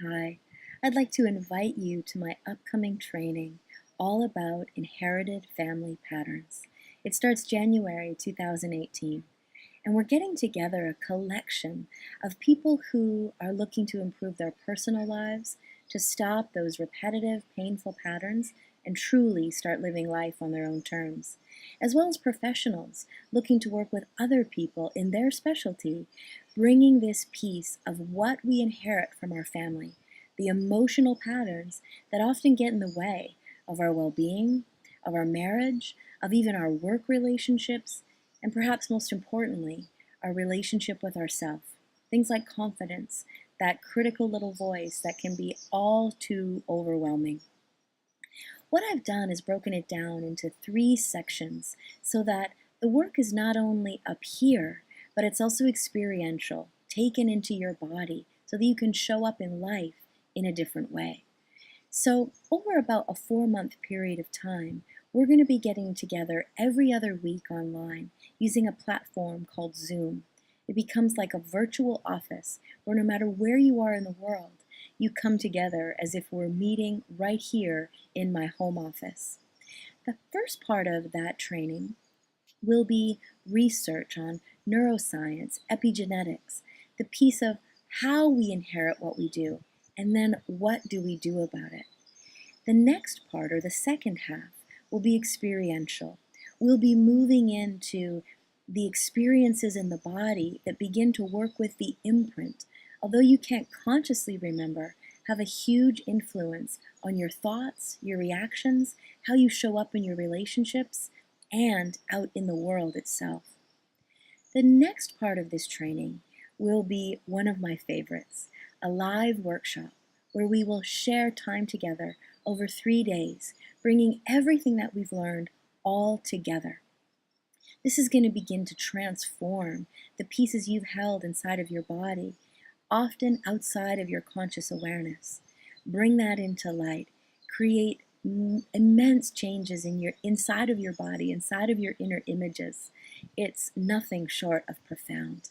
Hi, I'd like to invite you to my upcoming training all about inherited family patterns. It starts January 2018, and we're getting together a collection of people who are looking to improve their personal lives, to stop those repetitive, painful patterns, and truly start living life on their own terms, as well as professionals looking to work with other people in their specialty, bringing this piece of what we inherit from our family, the emotional patterns that often get in the way of our well-being, of our marriage, of even our work relationships, and perhaps most importantly, our relationship with ourselves. Things like confidence, that critical little voice that can be all too overwhelming. What I've done is broken it down into 3 sections so that the work is not only up here, but it's also experiential, taken into your body so that you can show up in life in a different way. So over about a 4-month period of time, we're going to be getting together every other week online using a platform called Zoom. It becomes like a virtual office where no matter where you are in the world, you come together as if we're meeting right here in my home office. The first part of that training will be research on neuroscience, epigenetics, the piece of how we inherit what we do, and then what do we do about it. The next part, or the second half, will be experiential. We'll be moving into the experiences in the body that begin to work with the imprint, although you can't consciously remember, have a huge influence on your thoughts, your reactions, how you show up in your relationships, and out in the world itself. The next part of this training will be one of my favorites, a live workshop where we will share time together over 3 days, bringing everything that we've learned all together. This is going to begin to transform the pieces you've held inside of your body, often outside of your conscious awareness. Bring that into light. Create immense changes inside of your body, inside of your inner images. It's nothing short of profound.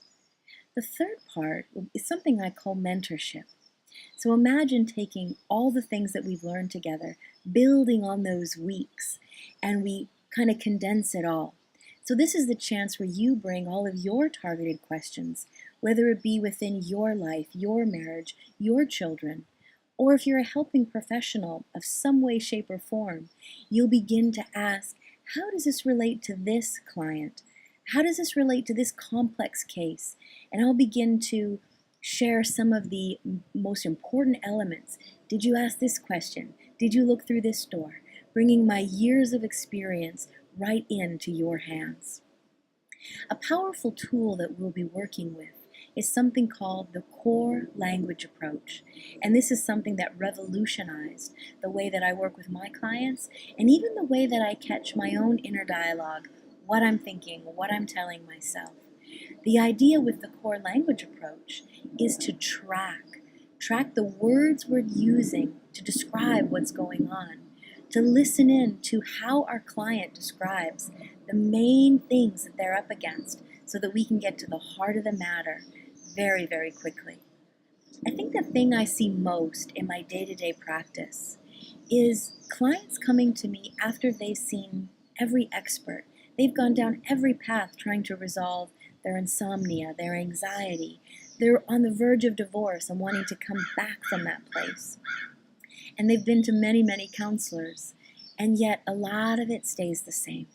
The third part is something I call mentorship. So imagine taking all the things that we've learned together, building on those weeks, and we kind of condense it all. So this is the chance where you bring all of your targeted questions, whether it be within your life, your marriage, your children, or if you're a helping professional of some way, shape, or form, you'll begin to ask, how does this relate to this client? How does this relate to this complex case? And I'll begin to share some of the most important elements. Did you ask this question? Did you look through this door? Bringing my years of experience right into your hands. A powerful tool that we'll be working with is something called the core language approach. And this is something that revolutionized the way that I work with my clients and even the way that I catch my own inner dialogue, what I'm thinking, what I'm telling myself. The idea with the core language approach is to track the words we're using to describe what's going on, to listen in to how our client describes the main things that they're up against so that we can get to the heart of the matter very, very quickly. I think the thing I see most in my day-to-day practice is clients coming to me after they've seen every expert. They've gone down every path trying to resolve their insomnia, their anxiety. They're on the verge of divorce and wanting to come back from that place. And they've been to many, many counselors, and yet a lot of it stays the same.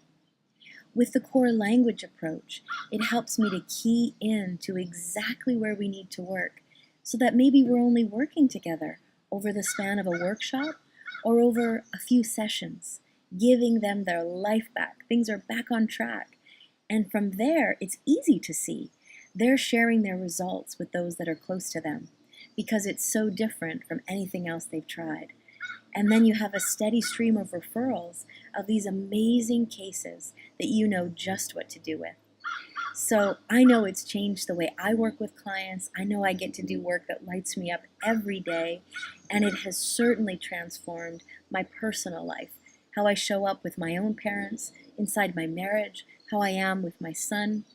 With the core language approach, it helps me to key in to exactly where we need to work so that maybe we're only working together over the span of a workshop or over a few sessions, giving them their life back. Things are back on track. And from there, it's easy to see they're sharing their results with those that are close to them because it's so different from anything else they've tried. And then you have a steady stream of referrals of these amazing cases that you know just what to do with. So I know it's changed the way I work with clients. I know I get to do work that lights me up every day, and it has certainly transformed my personal life, how I show up with my own parents, inside my marriage, how I am with my son.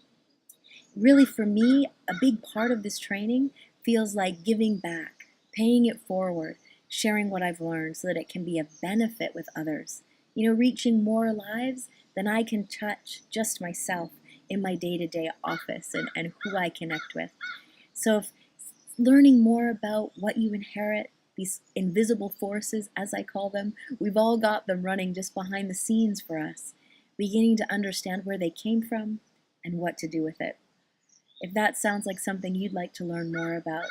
Really, for me, a big part of this training feels like giving back, paying it forward, sharing what I've learned so that it can be a benefit with others. Reaching more lives than I can touch just myself in my day-to-day office and who I connect with. So if learning more about what you inherit, these invisible forces, as I call them, we've all got them running just behind the scenes for us, beginning to understand where they came from and what to do with it. If that sounds like something you'd like to learn more about,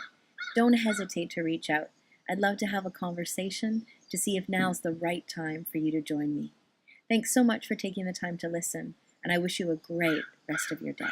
don't hesitate to reach out. I'd love to have a conversation to see if now's the right time for you to join me. Thanks so much for taking the time to listen, and I wish you a great rest of your day.